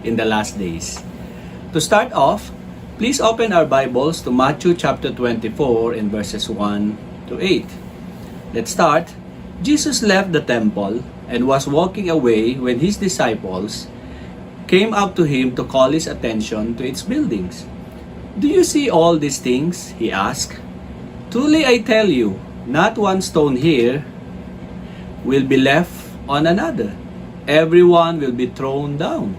in the last days. To start off, please open our Bibles to Matthew chapter 24 and verses 1 to 8. Let's start. Jesus left the temple and was walking away when his disciples came up to him to call his attention to its buildings. "Do you see all these things?" he asked. "Truly I tell you, not one stone here will be left on another. Everyone will be thrown down."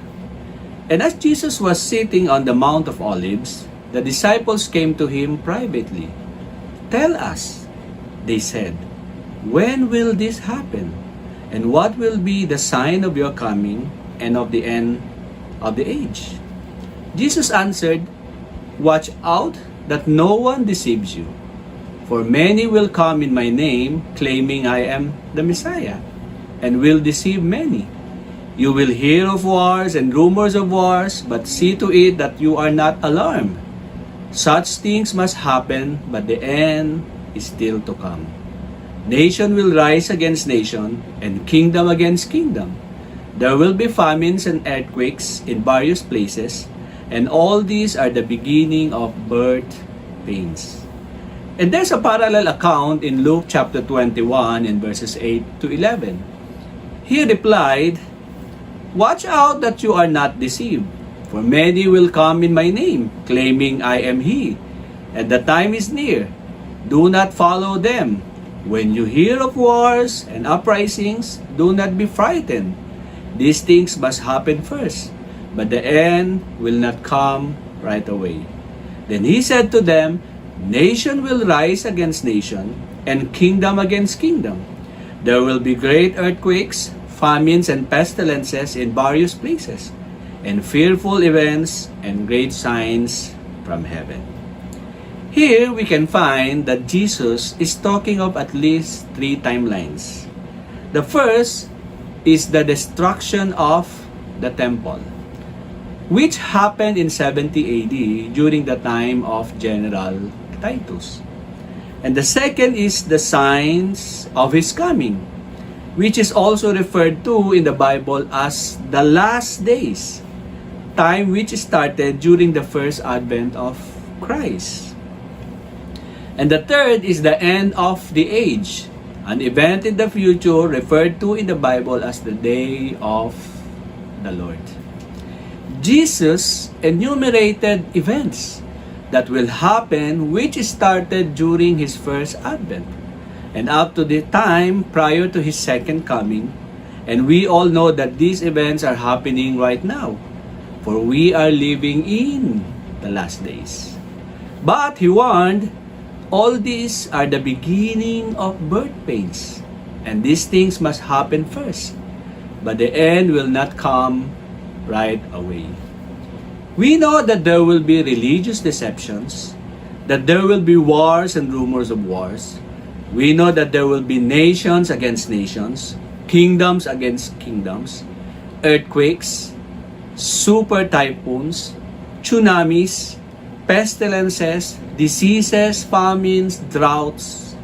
And as Jesus was sitting on the Mount of Olives, the disciples came to him privately. "Tell us," they said, "when will this happen? And what will be the sign of your coming and of the end of the age?" Jesus answered, "Watch out that no one deceives you. For many will come in my name, claiming I am the Messiah, and will deceive many. You will hear of wars and rumors of wars, but see to it that you are not alarmed. Such things must happen, but the end is still to come. Nation will rise against nation, and kingdom against kingdom. There will be famines and earthquakes in various places, and all these are the beginning of birth pains." And there's a parallel account in Luke chapter 21 and verses 8 to 11. He replied, "Watch out that you are not deceived, for many will come in my name, claiming I am he, and the time is near. Do not follow them. When you hear of wars and uprisings, do not be frightened. These things must happen first, but the end will not come right away." Then he said to them, "Nation will rise against nation, and kingdom against kingdom. There will be great earthquakes, famines and pestilences in various places, and fearful events and great signs from heaven." Here we can find that Jesus is talking of at least three timelines. The first is the destruction of the temple, which happened in 70 AD during the time of General Titus. And the second is the signs of his coming, which is also referred to in the Bible as the last days, time which started during the first advent of Christ. And the third is the end of the age, an event in the future referred to in the Bible as the day of the Lord. Jesus enumerated events that will happen which started during his first advent and up to the time prior to his second coming. And we all know that these events are happening right now, for we are living in the last days. But he warned, all these are the beginning of birth pains, and these things must happen first, but the end will not come right away. We know that there will be religious deceptions, that there will be wars and rumors of wars. We know that there will be nations against nations, kingdoms against kingdoms, earthquakes, super typhoons, tsunamis, pestilences, diseases, famines, droughts,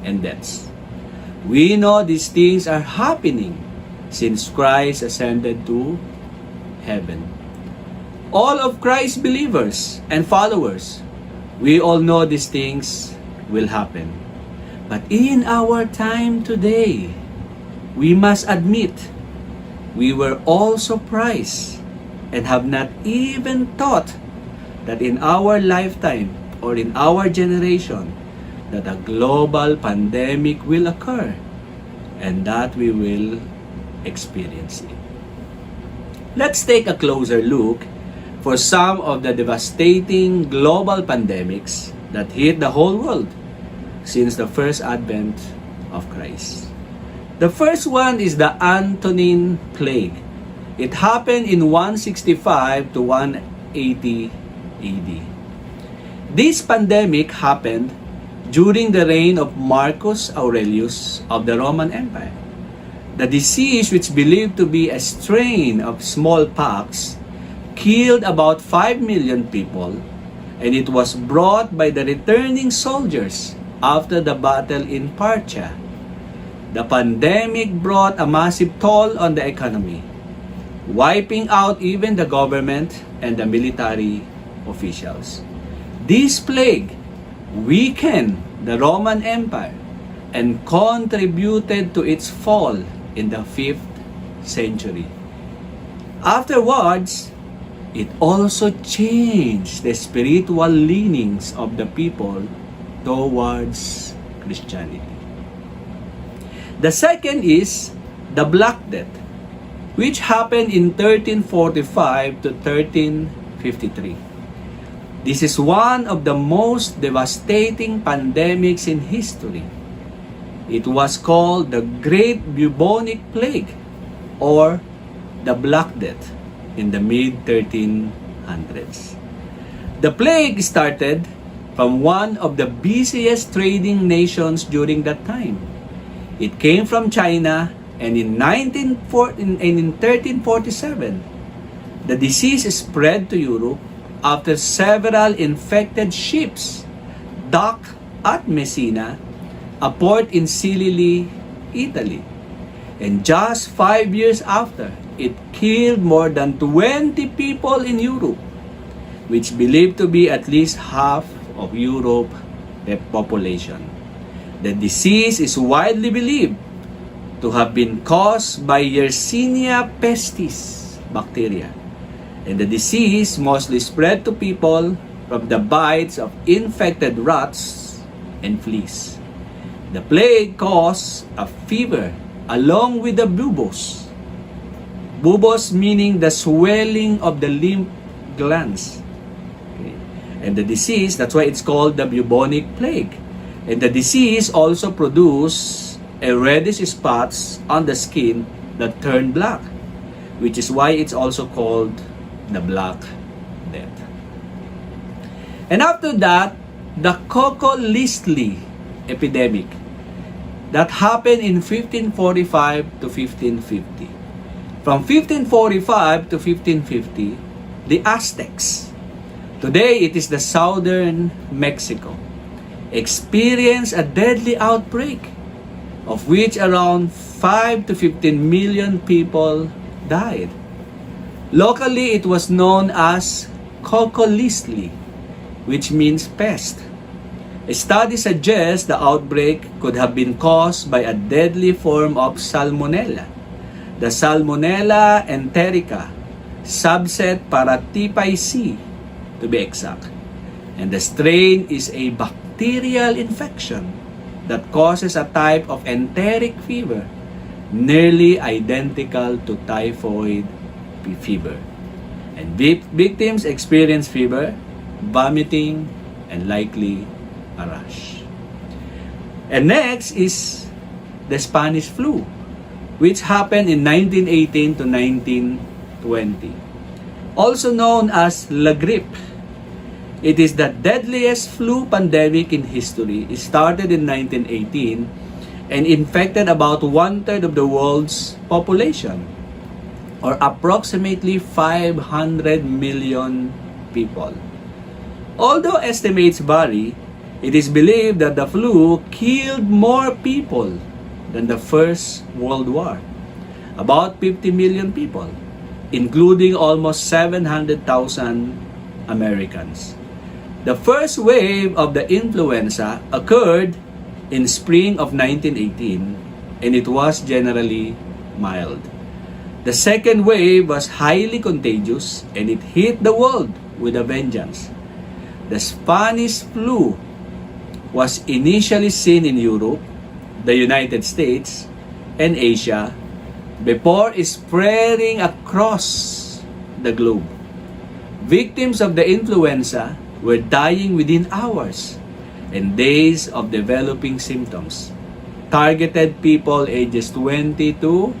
and deaths. We know these things are happening since Christ ascended to heaven. All of Christ's believers and followers, we all know these things will happen. But in our time today, we must admit, we were all surprised and have not even thought that in our lifetime or in our generation, that a global pandemic will occur and that we will experience it. Let's take a closer look for some of the devastating global pandemics that hit the whole world since the first advent of Christ. The first one is the Antonine Plague. It happened in 165 to 180 AD. This pandemic happened during the reign of Marcus Aurelius of the Roman Empire. The disease, which believed to be a strain of smallpox, killed about 5 million people, and it was brought by the returning soldiers after the battle in Parthia. The pandemic brought a massive toll on the economy. wiping out even the government and the military officials. This plague weakened the Roman Empire and contributed to its fall in the 5th century. Afterwards, it also changed the spiritual leanings of the people towards Christianity. The second is the Black Death, which happened in 1345 to 1353. This is one of the most devastating pandemics in history. It was called the Great Bubonic Plague or the Black Death in the mid-1300s. The plague started from one of the busiest trading nations during that time. It came from China, and in 1347, the disease spread to Europe after several infected ships docked at Messina, a port in Sicily, Italy. And just 5 years after, it killed more than 20 people in Europe, which believed to be at least half of Europe's population. The disease is widely believed to have been caused by Yersinia pestis bacteria. And the disease mostly spread to people from the bites of infected rats and fleas. The plague caused a fever along with the buboes. Buboes meaning the swelling of the lymph glands. Okay. And the disease, that's why it's called the bubonic plague. And the disease also produced a reddish spots on the skin that turn black, which is why it's also called the Black Death. And after that, the Coco-Leastly epidemic that happened in 1545 to 1550. From 1545 to 1550, the Aztecs, today it is the southern Mexico, experienced a deadly outbreak of which around 5 to 15 million people died. Locally, it was known as Coco-Leastly, which means pest. A study suggests the outbreak could have been caused by a deadly form of Salmonella, the Salmonella enterica, subset Paratyphi to be exact. And the strain is a bacterial infection that causes a type of enteric fever nearly identical to typhoid fever. And victims experience fever, vomiting, and likely a rash. And next is the Spanish flu, which happened in 1918 to 1920. Also known as La Grippe. It is the deadliest flu pandemic in history. It started in 1918 and infected about 1/3 of the world's population, or approximately 500 million people. Although estimates vary, it is believed that the flu killed more people than the First World War, about 50 million people, including almost 700,000 Americans. The first wave of the influenza occurred in spring of 1918 and it was generally mild. The second wave was highly contagious and it hit the world with a vengeance. The Spanish flu was initially seen in Europe, the United States, and Asia before spreading across the globe. Victims of the influenza were dying within hours and days of developing symptoms. Targeted people ages 20 to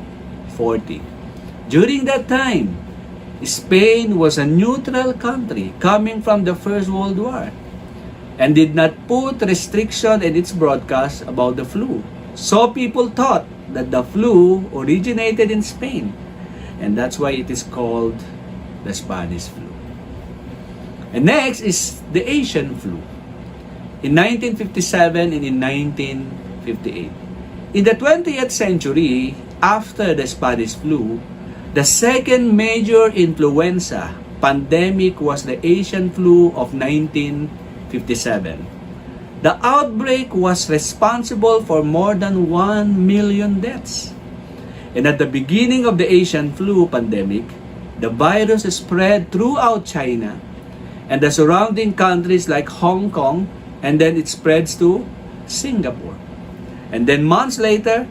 40. During that time, Spain was a neutral country coming from the First World War and did not put restriction in its broadcast about the flu. So people thought that the flu originated in Spain, and that's why it is called the Spanish flu. And next is the Asian flu in 1957 and in 1958. In the 20th century, after the Spanish flu, The second major influenza pandemic was the Asian flu of 1957. The outbreak was responsible for more than 1 million deaths. And at the beginning of the Asian flu pandemic, the virus spread throughout China and the surrounding countries like Hong Kong, and then it spreads to Singapore. And then months later,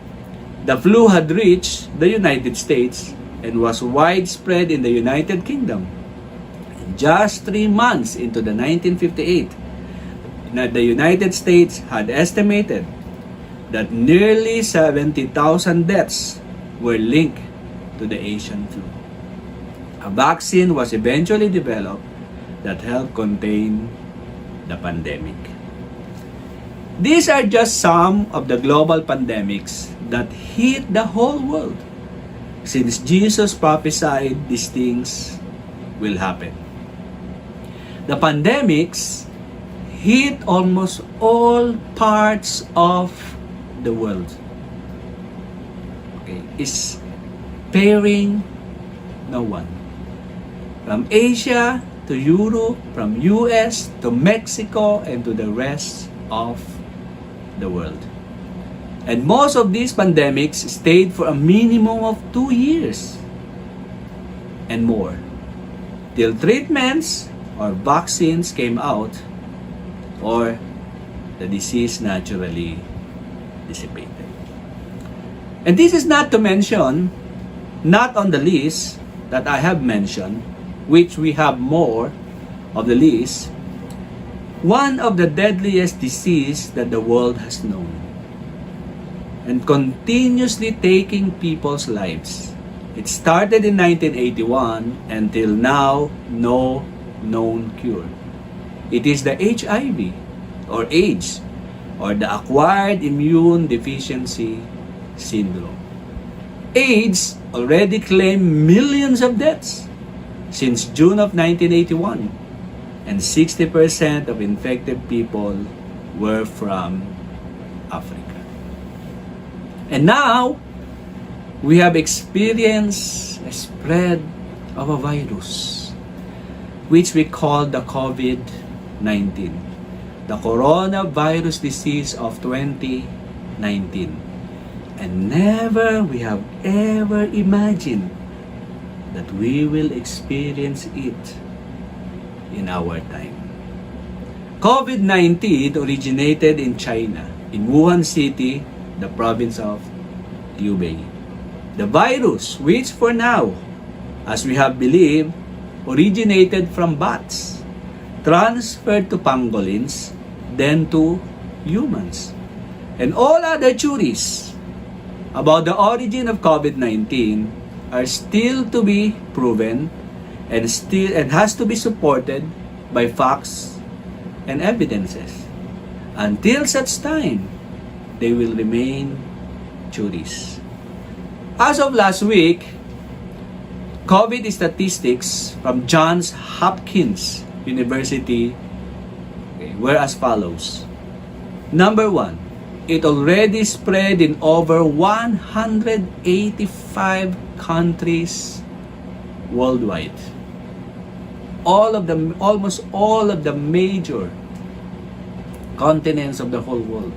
the flu had reached the United States and was widespread in the United Kingdom. And just 3 months into the 1958, the United States had estimated that nearly 70,000 deaths were linked to the Asian flu. A vaccine was eventually developed that helped contain the pandemic. These are just some of the global pandemics that hit the whole world, since Jesus prophesied these things will happen. The pandemics hit almost all parts of the world. Okay, is sparing no one. From Asia to Europe, from US to Mexico, and to the rest of the world. And most of these pandemics stayed for a minimum of 2 years and more, till treatments or vaccines came out or the disease naturally dissipated. And this is not to mention, not on the list that I have mentioned, which we have more of the list, one of the deadliest disease that the world has known and continuously taking people's lives. It started in 1981 until now, no known cure. It is the HIV or AIDS, or the acquired immune deficiency syndrome. AIDS already claimed millions of deaths since June of 1981, and 60% of infected people were from Africa. And now, we have experienced a spread of a virus, which we call the COVID-19, the coronavirus disease of 2019. And never we have ever imagined that we will experience it in our time. COVID-19 originated in China, in Wuhan City, the province of Hubei. The virus, which for now, as we have believed, originated from bats, transferred to pangolins, then to humans. And all other theories about the origin of COVID-19 are still to be proven and has to be supported by facts and evidences. Until such time, they will remain theories. As of last week, COVID statistics from Johns Hopkins University were as follows. Number 1, it already spread in over 185 countries worldwide. Almost all of the major continents of the whole world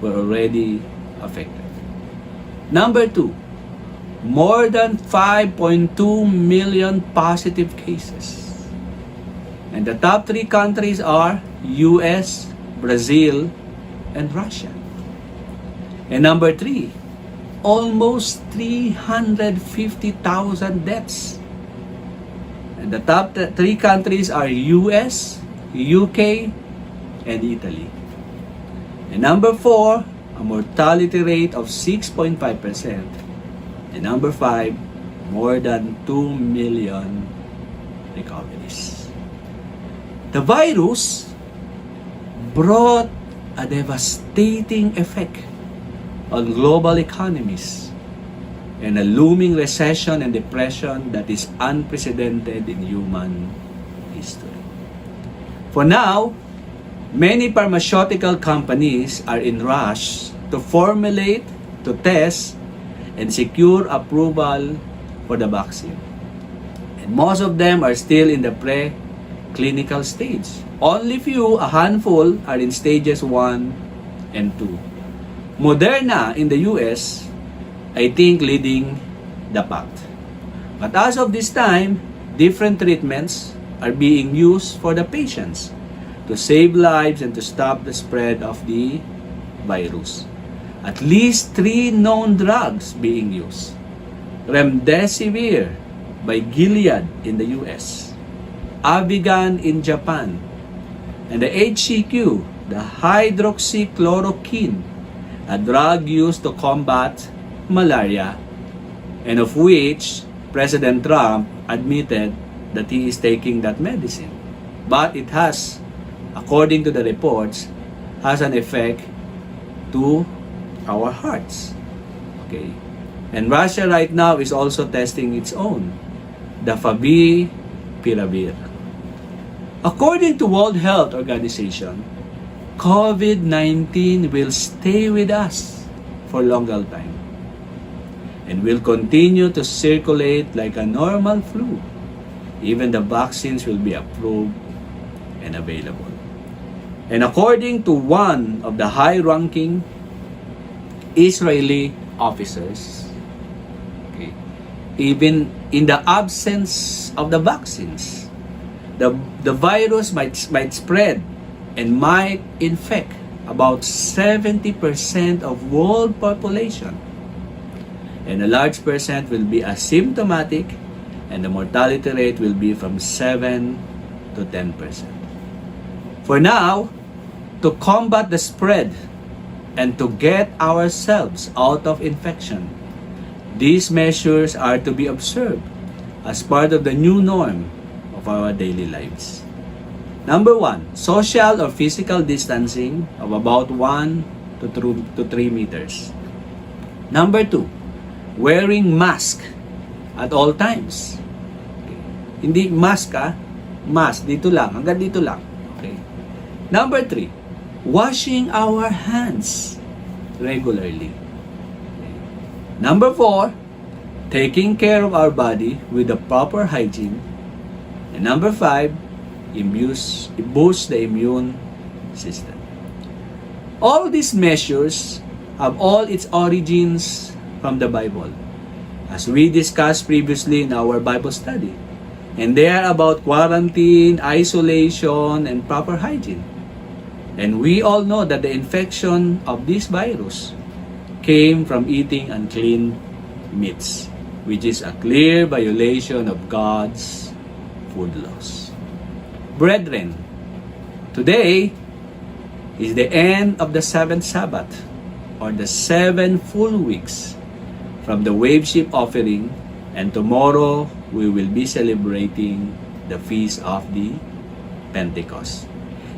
were already affected. Number 2, more than 5.2 million positive cases. And the top 3 countries are US, Brazil, and Russia. And number 3, almost 350,000 deaths. And the top 3 countries are US, UK, and Italy. And number 4, a mortality rate of 6.5%. And number 5, more than 2 million recoveries. The virus brought a devastating effect on global economies and a looming recession and depression that is unprecedented in human history. For now, many pharmaceutical companies are in rush to formulate, to test, and secure approval for the vaccine. And most of them are still in the pre-clinical stage. Only few, a handful, are in stages 1 and 2. Moderna in the US, I think, leading the pack. But as of this time, different treatments are being used for the patients to save lives and to stop the spread of the virus. At least 3 known drugs being used. Remdesivir by Gilead in the US, Avigan in Japan, and the HCQ, the hydroxychloroquine, a drug used to combat malaria, and of which President Trump admitted that he is taking that medicine. But it has, according to the reports, has an effect to our hearts. Okay. And Russia right now is also testing its own, the Favipiravir. According to World Health Organization, COVID-19 will stay with us for a longer time and will continue to circulate like a normal flu. Even the vaccines will be approved and available. And according to one of the high-ranking Israeli officers, okay, even in the absence of the vaccines, the virus might spread and might infect about 70% of world population. And a large percent will be asymptomatic, and the mortality rate will be from 7 to 10%. For now, to combat the spread and to get ourselves out of infection, these measures are to be observed as part of the new norm of our daily lives. Number 1, social or physical distancing of about 1 to 3 meters. Number 2, wearing mask at all times. Okay. Hindi mask mask dito lang, hanggang dito lang. Okay. Number 3, washing our hands regularly. Okay. Number 4, taking care of our body with the proper hygiene. And number 5, boost the immune system. All these measures have all its origins from the Bible, as we discussed previously in our Bible study. And they are about quarantine, isolation, and proper hygiene. And we all know that the infection of this virus came from eating unclean meats, which is a clear violation of God's food laws. Brethren, today is the end of the 7th Sabbath, or the 7 full weeks from the wave ship offering, and tomorrow we will be celebrating the feast of the Pentecost.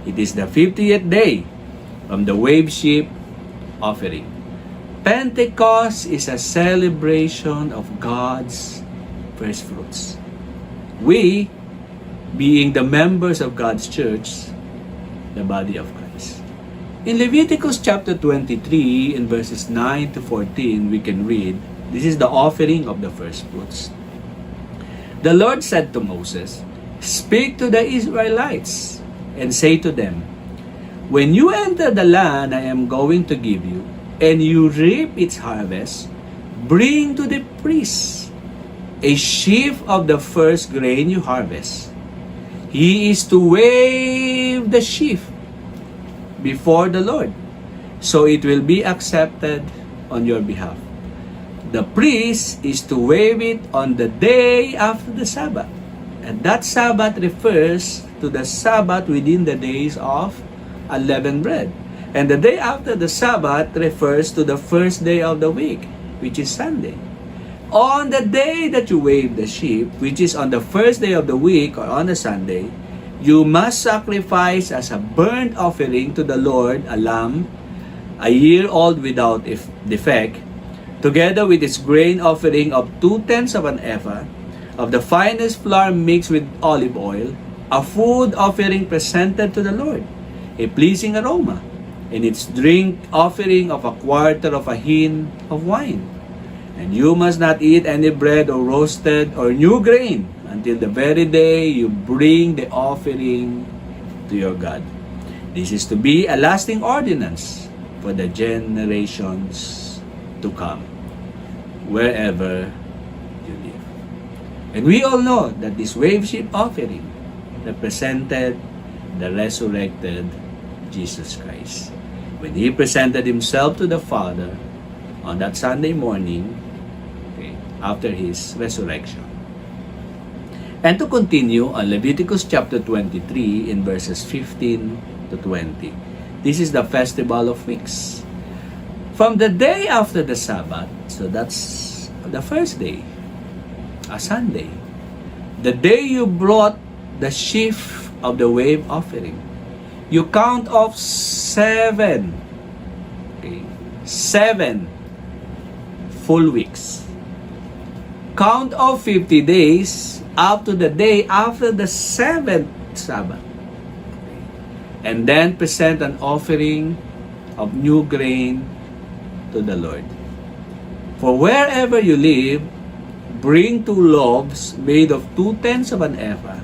It is the 50th day from the wave ship offering. Pentecost is a celebration of God's first fruits. We, being the members of God's church, the body of Christ. In Leviticus chapter 23, in verses 9 to 14, we can read, this is the offering of the first fruits. The Lord said to Moses, "Speak to the Israelites and say to them, when you enter the land I am going to give you, and you reap its harvest, bring to the priest a sheaf of the first grain you harvest. He is to wave the sheaf before the Lord, so it will be accepted on your behalf. The priest is to wave it on the day after the Sabbath. And that Sabbath refers to the Sabbath within the days of unleavened bread. And the day after the Sabbath refers to the first day of the week, which is Sunday. On the day that you wave the sheep, which is on the first day of the week or on a Sunday, you must sacrifice as a burnt offering to the Lord a lamb, a year old without defect, together with its grain offering of 2/10 of an ephah, of the finest flour mixed with olive oil, a food offering presented to the Lord, a pleasing aroma, and its drink offering of 1/4 of a hin of wine. And you must not eat any bread or roasted or new grain until the very day you bring the offering to your God. This is to be a lasting ordinance for the generations to come, wherever you live. And we all know that this wave sheep offering represented the resurrected Jesus Christ. When He presented Himself to the Father on that Sunday morning, after His resurrection. And to continue on Leviticus chapter 23 in verses 15 to 20. This is the Festival of Weeks. From the day after the Sabbath, so that's the first day, a Sunday, the day you brought the sheaf of the wave offering, you count off 7 full weeks. Count off 50 days up to the day after the 7th Sabbath. And then present an offering of new grain to the Lord. For wherever you live, bring 2 loaves made of 2/10 of an ephah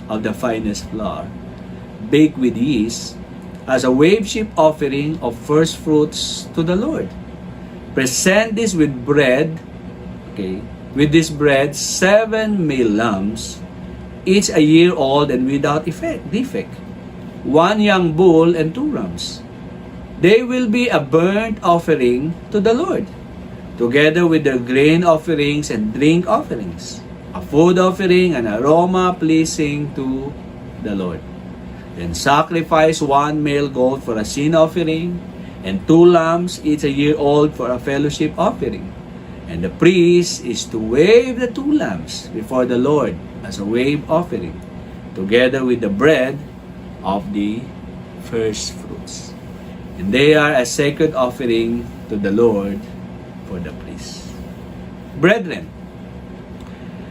of the finest flour, baked with yeast, as a wave sheep offering of first fruits to the Lord. Present this with bread, with this bread 7 male lambs, each a year old and without defect, 1 young bull and 2 rams. They will be a burnt offering to the Lord, together with their grain offerings and drink offerings, a food offering and aroma pleasing to the Lord. Then sacrifice 1 male goat for a sin offering, and 2 lambs, each a year old, for a fellowship offering. And the priest is to wave the 2 lambs before the Lord as a wave offering, together with the bread of the first fruits. And they are a sacred offering to the Lord for the priest. Brethren,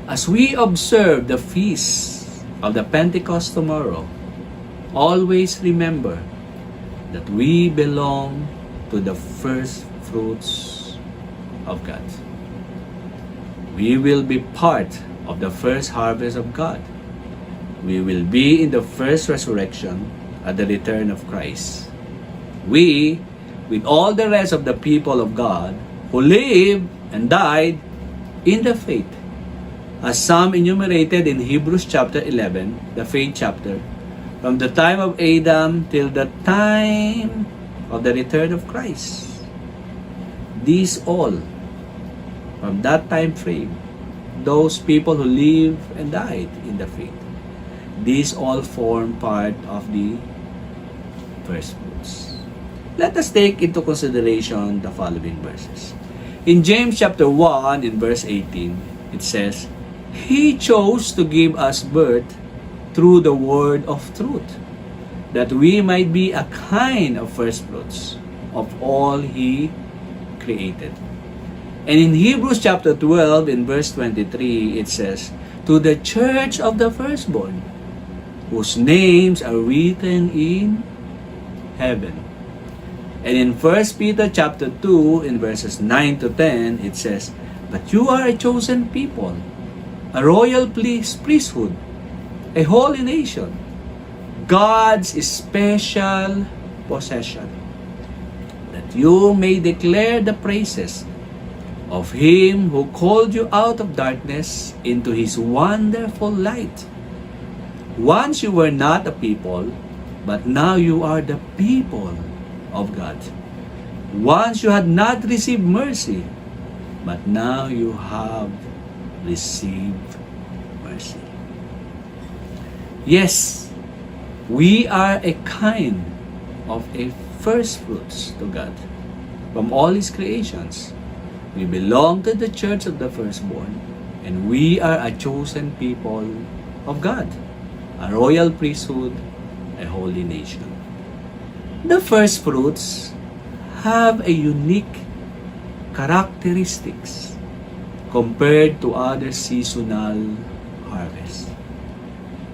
as we observe the feast of the Pentecost tomorrow, always remember that we belong to the first fruits of God. We will be part of the first harvest of God. We will be in the first resurrection at the return of Christ. We, with all the rest of the people of God who lived and died in the faith, as some enumerated in Hebrews chapter 11, the faith chapter, from the time of Adam till the time of the return of Christ. These all, from that time frame, those people who lived and died in the faith, these all form part of the first fruits. Let us take into consideration the following verses. In James chapter 1, in verse 18, it says, He chose to give us birth through the word of truth, that we might be a kind of first fruits of all He created. And in Hebrews chapter 12, in verse 23, it says, To the church of the firstborn, whose names are written in heaven. And in 1 Peter chapter 2, in verses 9 to 10, it says, But you are a chosen people, a royal priesthood, a holy nation, God's special possession, that you may declare the praises of Him who called you out of darkness into His wonderful light. Once you were not a people, but now you are the people of God. Once you had not received mercy, but now you have received mercy. Yes, we are a kind of a first fruits to God from all His creations. We belong to the church of the firstborn, and we are a chosen people of God, a royal priesthood, a holy nation. The first fruits have a unique characteristics compared to other seasonal harvests.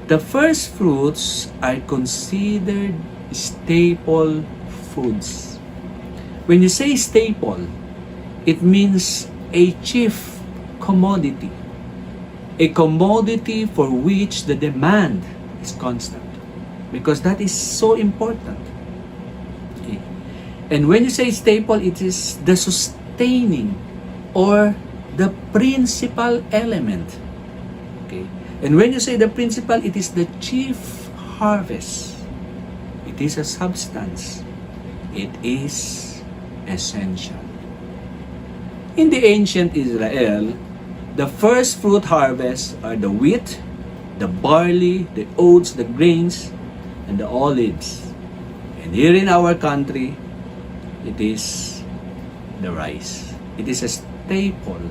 The first fruits are considered staple foods. When you say staple, it means a chief commodity. A commodity for which the demand is constant. Because that is so important. Okay. And when you say staple, it is the sustaining or the principal element. Okay. And when you say the principal, it is the chief harvest. It is a substance. It is essential. In the ancient Israel, the first fruit harvests are the wheat, the barley, the oats, the grains, and the olives. And here in our country, it is the rice. It is a staple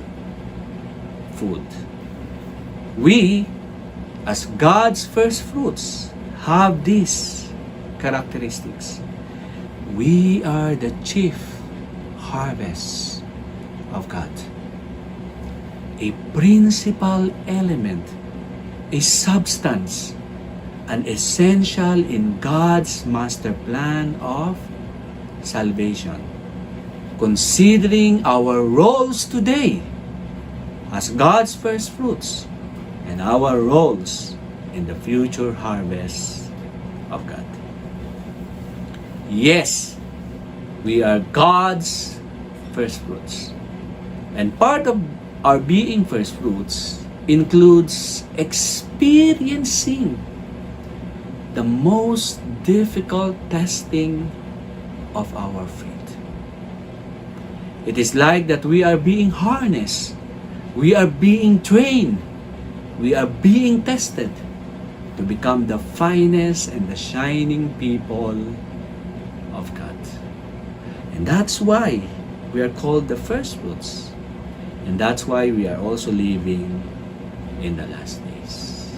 food. We, as God's first fruits, have these characteristics. We are the chief harvest of God. A principal element, a substance, an essential in God's master plan of salvation. Considering our roles today as God's first fruits and our roles in the future harvest of God. Yes, we are God's first fruits. And part of our being first fruits includes experiencing the most difficult testing of our faith. It is like that we are being harnessed, we are being trained, we are being tested to become the finest and the shining people of God. And that's why we are called the first fruits. And that's why we are also living in the last days.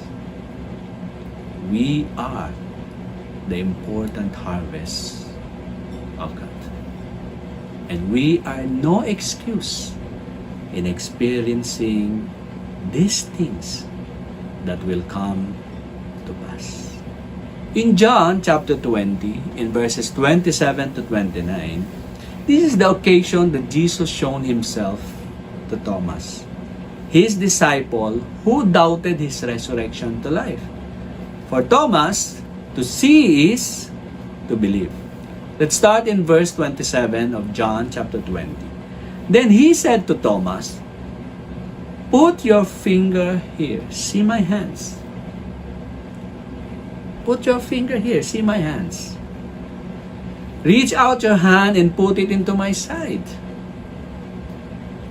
We are the important harvest of God. And we are no excuse in experiencing these things that will come to pass. In John chapter 20, in verses 27 to 29, this is the occasion that Jesus shown himself to Thomas, his disciple who doubted his resurrection to life. For Thomas, to see is to believe. Let's start in verse 27 of John chapter 20. Then he said to Thomas, "Put your finger here, see my hands. Put your finger here, see my hands. Reach out your hand and put it into my side.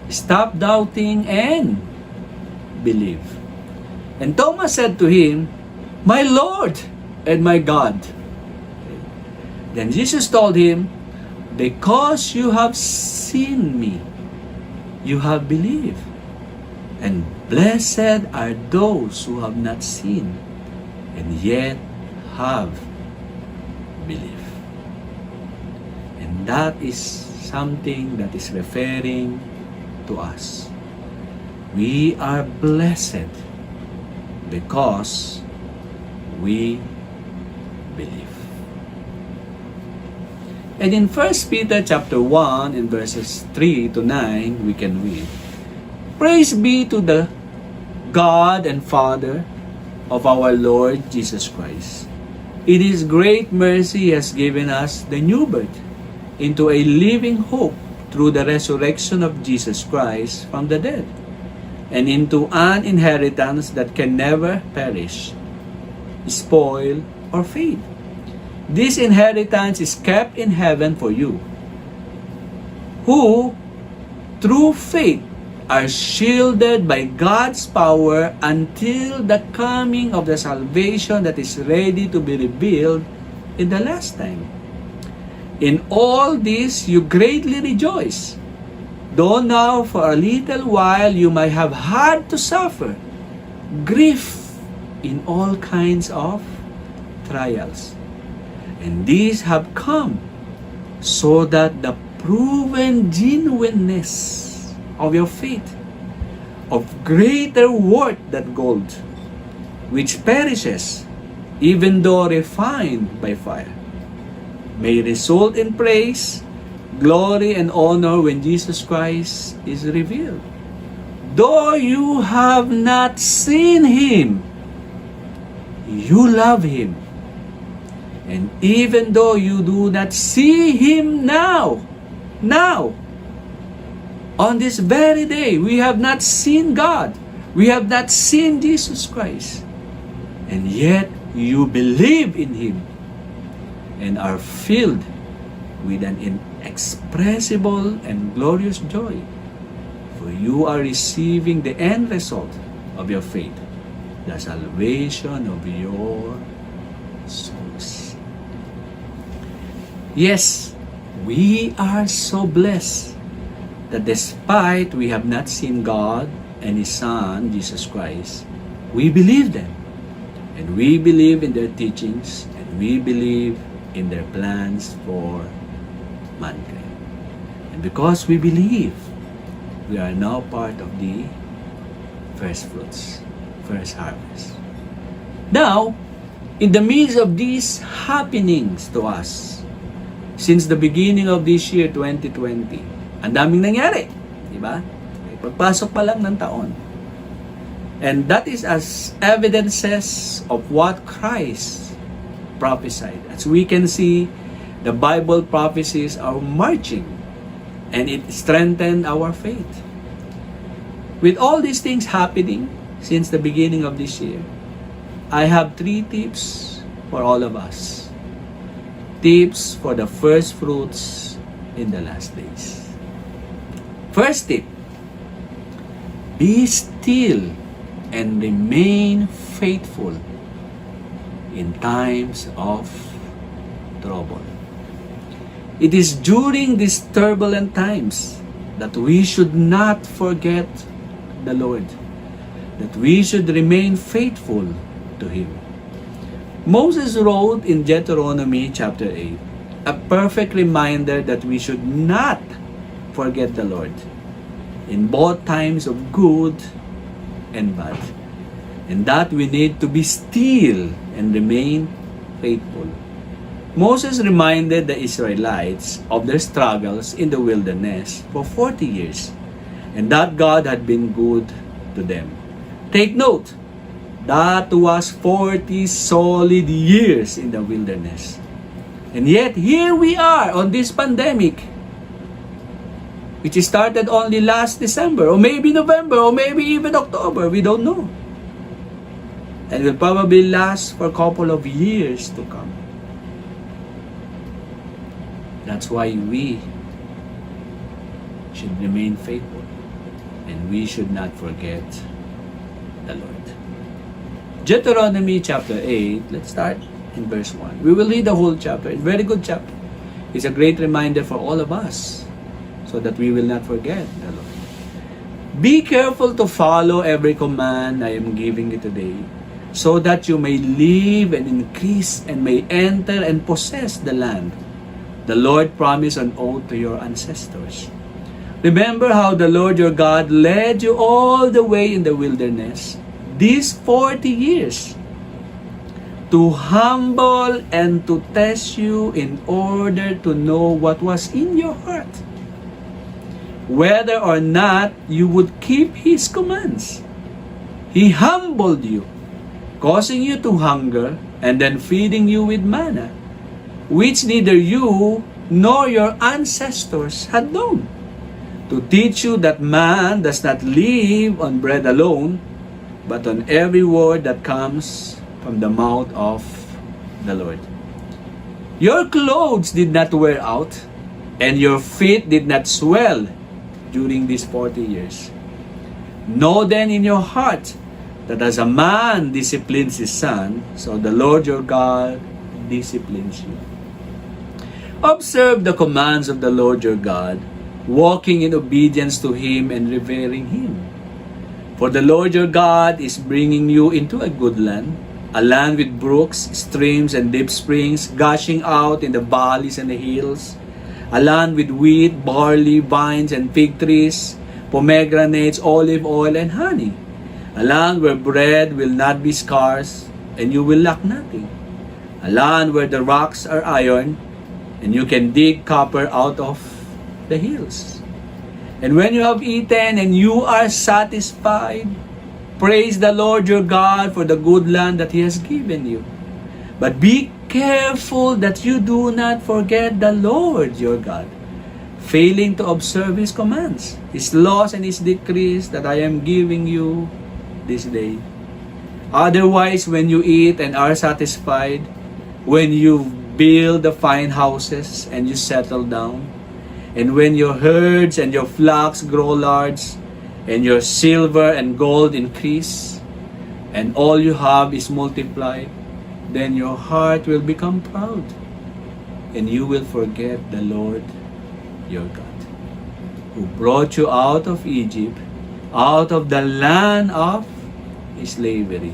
Stop doubting and believe." And Thomas said to him, "My Lord and my God." Then Jesus told him, "Because you have seen me, you have believed. And blessed are those who have not seen, and yet have believed." And that is something that is referring to us. We are blessed because we believe. And in 1 Peter chapter 1 in verses 3 to 9, we can read, "Praise be to the God and Father of our Lord Jesus Christ. In His great mercy He has given us the new birth into a living hope through the resurrection of Jesus Christ from the dead, and into an inheritance that can never perish, spoil, or fade. This inheritance is kept in heaven for you, who, through faith, are shielded by God's power until the coming of the salvation that is ready to be revealed in the last time. In all this you greatly rejoice, though now for a little while you might have had to suffer grief in all kinds of trials. And these have come so that the proven genuineness of your faith, of greater worth than gold, which perishes even though refined by fire, may result in praise, glory and honor when Jesus Christ is revealed. Though you have not seen Him, you love Him. And even though you do not see Him now, on this very day, we have not seen God. We have not seen Jesus Christ. And yet, you believe in Him and are filled with an inexpressible and glorious joy. For you are receiving the end result of your faith, the salvation of your souls. Yes, we are so blessed that despite we have not seen God and His Son, Jesus Christ, we believe them. And we believe in their teachings, and we believe in their plans for mankind. And because we believe, we are now part of the first fruits, first harvest. Now, in the midst of these happenings to us, since the beginning of this year, 2020, ang daming nangyari, di ba? Pagpasok pa lang ng taon. And that is as evidences of what Christ prophesied. As we can see, the Bible prophecies are marching, and it strengthened our faith. With all these things happening since the beginning of this year, I have 3 tips for all of us. Tips for the first fruits in the last days. First tip, be still and remain faithful in times of trouble. It is during these turbulent times that we should not forget the Lord, that we should remain faithful to Him. Moses wrote in Deuteronomy chapter 8, a perfect reminder that we should not forget the Lord in both times of good and bad, and that we need to be still and remain faithful. Moses reminded the Israelites of their struggles in the wilderness for 40 years, and that God had been good to them. Take note, that was 40 solid years in the wilderness. And yet, here we are on this pandemic, which started only last December, or maybe November, or maybe even October. We don't know. And will probably last for a couple of years to come. That's why we should remain faithful, and we should not forget the Lord. Deuteronomy chapter 8, let's start in verse 1. We will read the whole chapter. It's a very good chapter. It's a great reminder for all of us so that we will not forget the Lord. Be careful to follow every command I am giving you today, so that you may live and increase and may enter and possess the land the Lord promised on oath to your ancestors. Remember how the Lord your God led you all the way in the wilderness these 40 years to humble and to test you in order to know what was in your heart, whether or not you would keep His commands. He humbled you, causing you to hunger, and then feeding you with manna, which neither you nor your ancestors had known, to teach you that man does not live on bread alone, but on every word that comes from the mouth of the Lord. Your clothes did not wear out, and your feet did not swell during these 40 years. Know then in your heart that as a man disciplines his son, so the Lord your God disciplines you. Observe the commands of the Lord your God, walking in obedience to Him and revering Him. For the Lord your God is bringing you into a good land, a land with brooks, streams, and deep springs gushing out in the valleys and the hills, a land with wheat, barley, vines, and fig trees, pomegranates, olive oil, and honey, a land where bread will not be scarce, and you will lack nothing, a land where the rocks are iron, and you can dig copper out of the hills. And when you have eaten and you are satisfied, praise the Lord your God for the good land that He has given you. But be careful that you do not forget the Lord your God, failing to observe His commands, His laws and His decrees that I am giving you this day. Otherwise, when you eat and are satisfied, when you build the fine houses and you settle down, and when your herds and your flocks grow large, and your silver and gold increase, and all you have is multiplied, then your heart will become proud, and you will forget the Lord your God, who brought you out of Egypt, out of the land of slavery.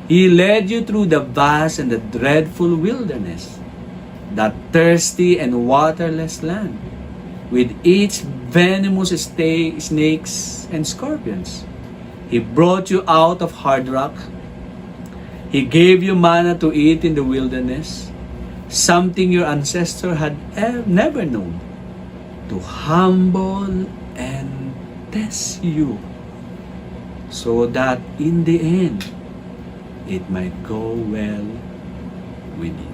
He led you through the vast and the dreadful wilderness, that thirsty and waterless land, with its venomous snakes and scorpions. He brought you out of hard rock. He gave you manna to eat in the wilderness, something your ancestor had never known, to humble and test you, so that in the end, it might go well with you.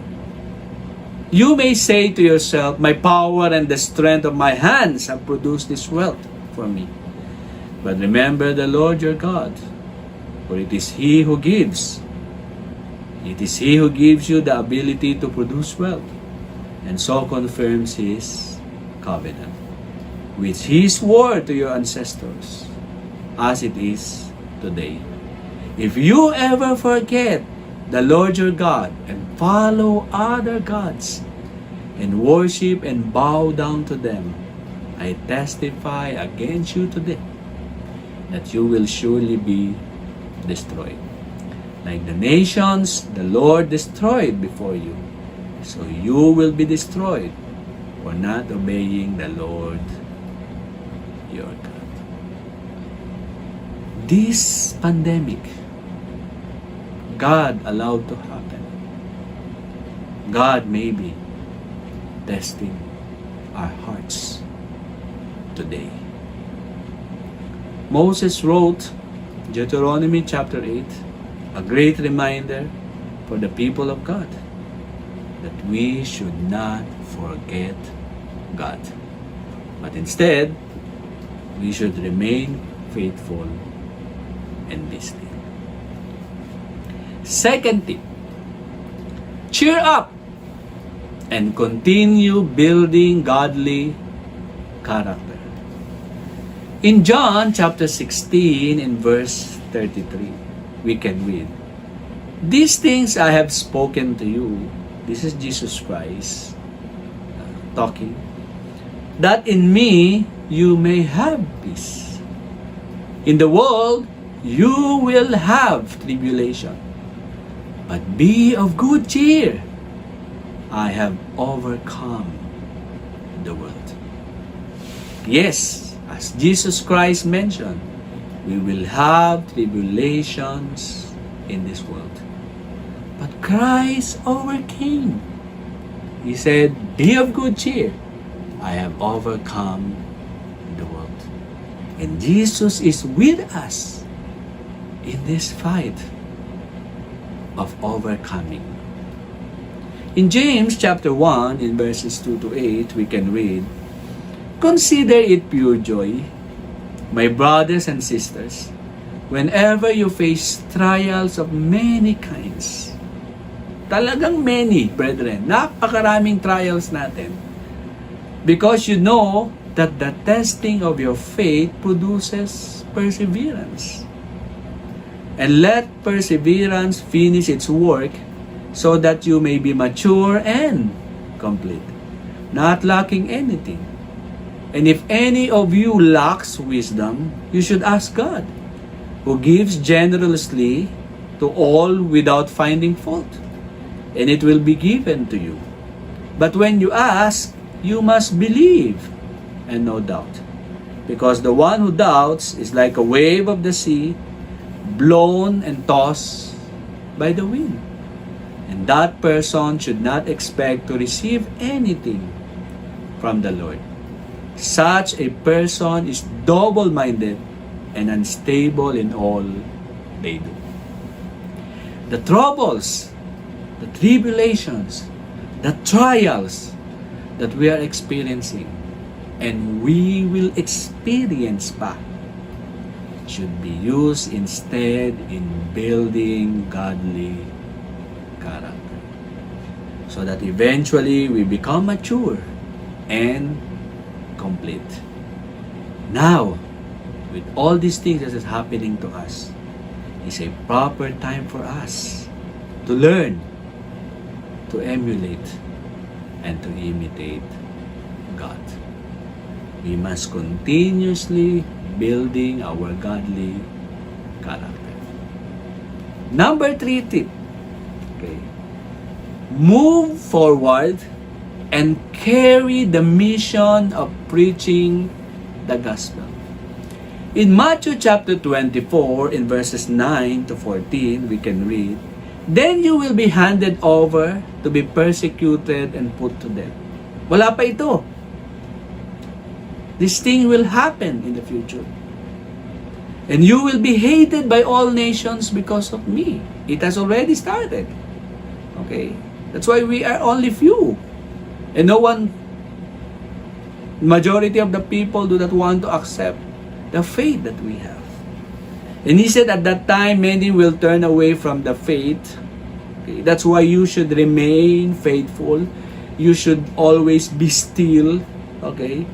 You may say to yourself, my power and the strength of my hands have produced this wealth for me. But remember the Lord your God, for it is He who gives. It is He who gives you the ability to produce wealth, and so confirms His covenant, which He swore to your ancestors, as it is today. If you ever forget the Lord your God and follow other gods and worship and bow down to them, I testify against you today that you will surely be destroyed. Like the nations the Lord destroyed before you, so you will be destroyed for not obeying the Lord your God. This pandemic, God allowed to happen. God may be testing our hearts today. Moses wrote Deuteronomy chapter 8, a great reminder for the people of God that we should not forget God, but instead, we should remain faithful and listening. Second tip, cheer up and continue building godly character. In John chapter 16 in verse 33, we can read, these things I have spoken to you, this is Jesus Christ talking, that in me you may have peace. In the world, you will have tribulation. But be of good cheer. I have overcome the world. Yes, as Jesus Christ mentioned, we will have tribulations in this world. But Christ overcame. He said, be of good cheer. I have overcome the world. And Jesus is with us in this fight of overcoming. In James chapter 1, in verses 2 to 8, we can read, consider it pure joy, my brothers and sisters, whenever you face trials of many kinds. Talagang many, brethren. Napakaraming trials natin. Because you know that the testing of your faith produces perseverance. And let perseverance finish its work so that you may be mature and complete, not lacking anything. And if any of you lacks wisdom, you should ask God, who gives generously to all without finding fault, and it will be given to you. But when you ask, you must believe and no doubt, because the one who doubts is like a wave of the sea, blown and tossed by the wind. And that person should not expect to receive anything from the Lord. Such a person is double-minded and unstable in all they do. The troubles, the tribulations, the trials that we are experiencing and we will experience pa should be used instead in building godly character, so that eventually we become mature and complete. Now, with all these things that is happening to us, is a proper time for us to learn, to emulate, and to imitate God. We must continuously building our godly character. Number 3 tip. Okay. Move forward and carry the mission of preaching the gospel. In Matthew chapter 24, in verses 9 to 14, we can read, "Then you will be handed over to be persecuted and put to death." Wala pa ito. This thing will happen in the future. "And you will be hated by all nations because of me." It has already started. Okay? That's why we are only few. And no one, majority of the people do not want to accept the faith that we have. And he said at that time, many will turn away from the faith. Okay? That's why you should remain faithful. You should always be still. Okay?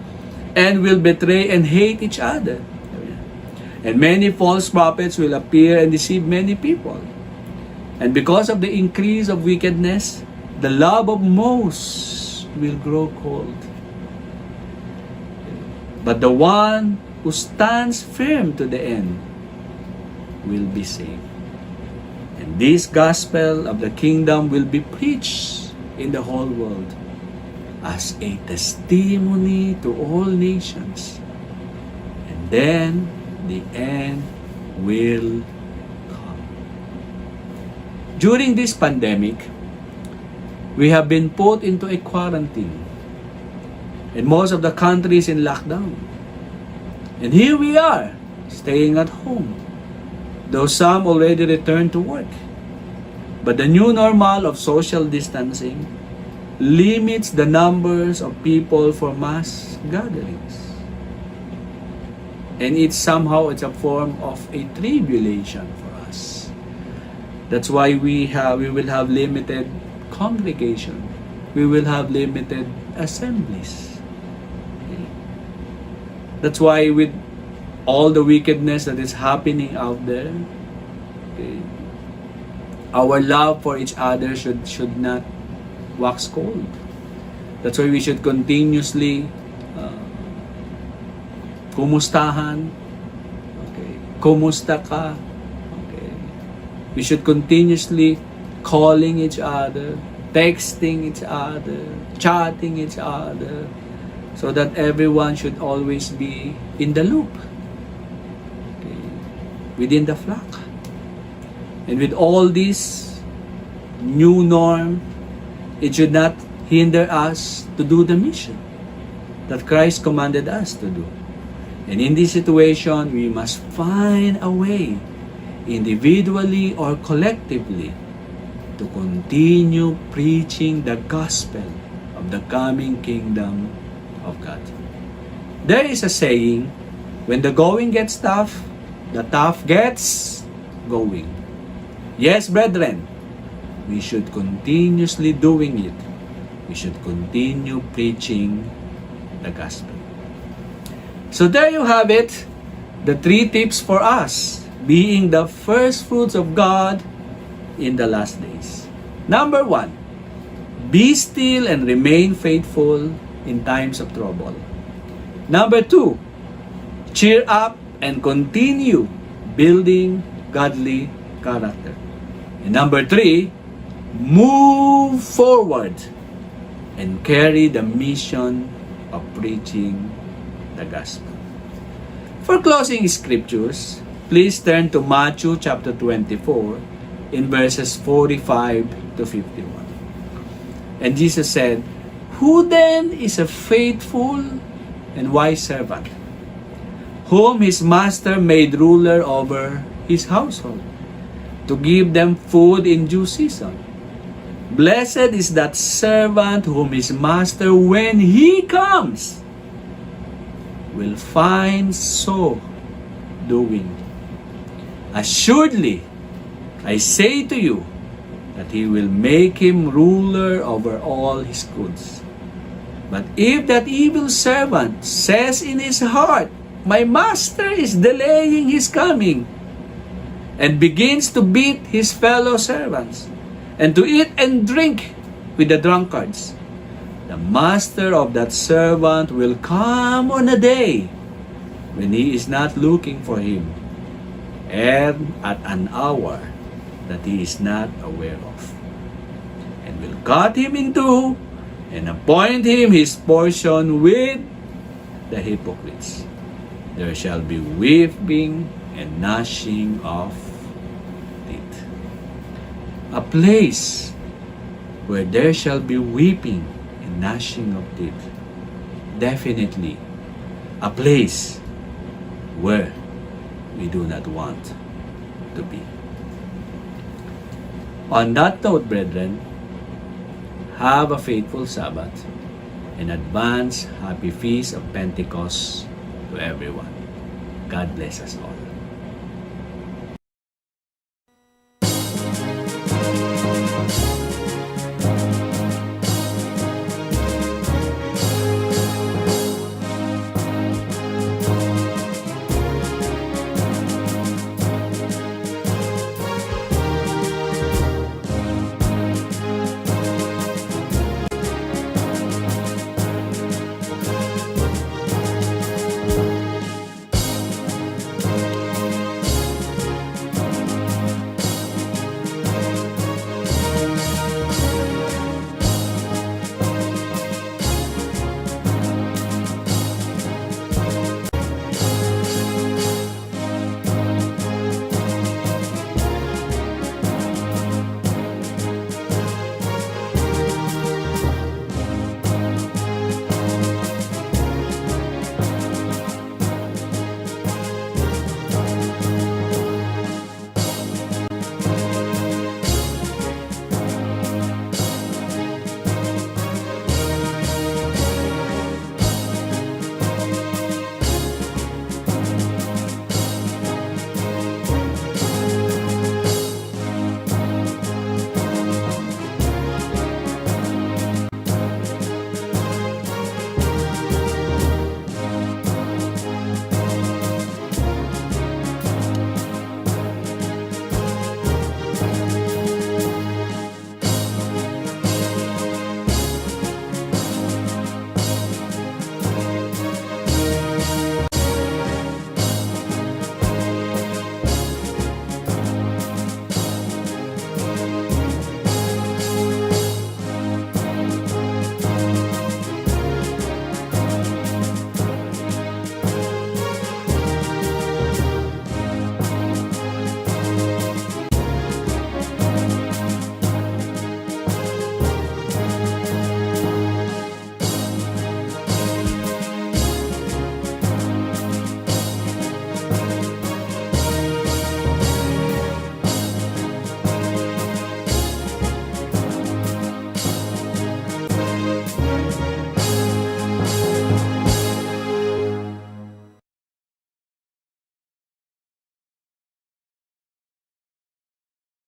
And will betray and hate each other. And many false prophets will appear and deceive many people. And because of the increase of wickedness, the love of most will grow cold. But the one who stands firm to the end will be saved. And this gospel of the kingdom will be preached in the whole world as a testimony to all nations. And then the end will come. During this pandemic, we have been put into a quarantine. And most of the countries in lockdown. And here we are, staying at home. Though some already returned to work. But the new normal of social distancing limits the numbers of people for mass gatherings. And it's a form of a tribulation for us. That's why we will have limited congregation. We will have limited assemblies. Okay? That's why with all the wickedness that is happening out there, okay, our love for each other should not wax cold. That's why we should continuously kumustahan. Okay. Kumusta ka? Okay. We should continuously calling each other, texting each other, chatting each other, so that everyone should always be in the loop. Okay. Within the flock. And with all this new norm, it should not hinder us to do the mission that Christ commanded us to do. And in this situation, we must find a way, individually or collectively, to continue preaching the gospel of the coming kingdom of God. There is a saying, when the going gets tough, the tough gets going. Yes, brethren, we should continuously doing it. We should continue preaching the gospel. So there you have it, the 3 tips for us being the first fruits of God in the last days. Number 1, be still and remain faithful in times of trouble. Number 2, cheer up and continue building godly character. And number 3, move forward and carry the mission of preaching the gospel. For closing scriptures, please turn to Matthew chapter 24 in verses 45 to 51. And Jesus said, "Who then is a faithful and wise servant, whom his master made ruler over his household, to give them food in due season. Blessed is that servant whom his master, when he comes, will find so doing. Assuredly, I say to you that he will make him ruler over all his goods. But if that evil servant says in his heart, my master is delaying his coming, and begins to beat his fellow servants, and to eat and drink with the drunkards, the master of that servant will come on a day when he is not looking for him, and at an hour that he is not aware of, and will cut him in two, and appoint him his portion with the hypocrites. There shall be weeping and gnashing of teeth. A place where there shall be weeping and gnashing of teeth. Definitely a place where we do not want to be. On that note, brethren, have a faithful Sabbath, and advance happy feast of Pentecost to everyone. God bless us all.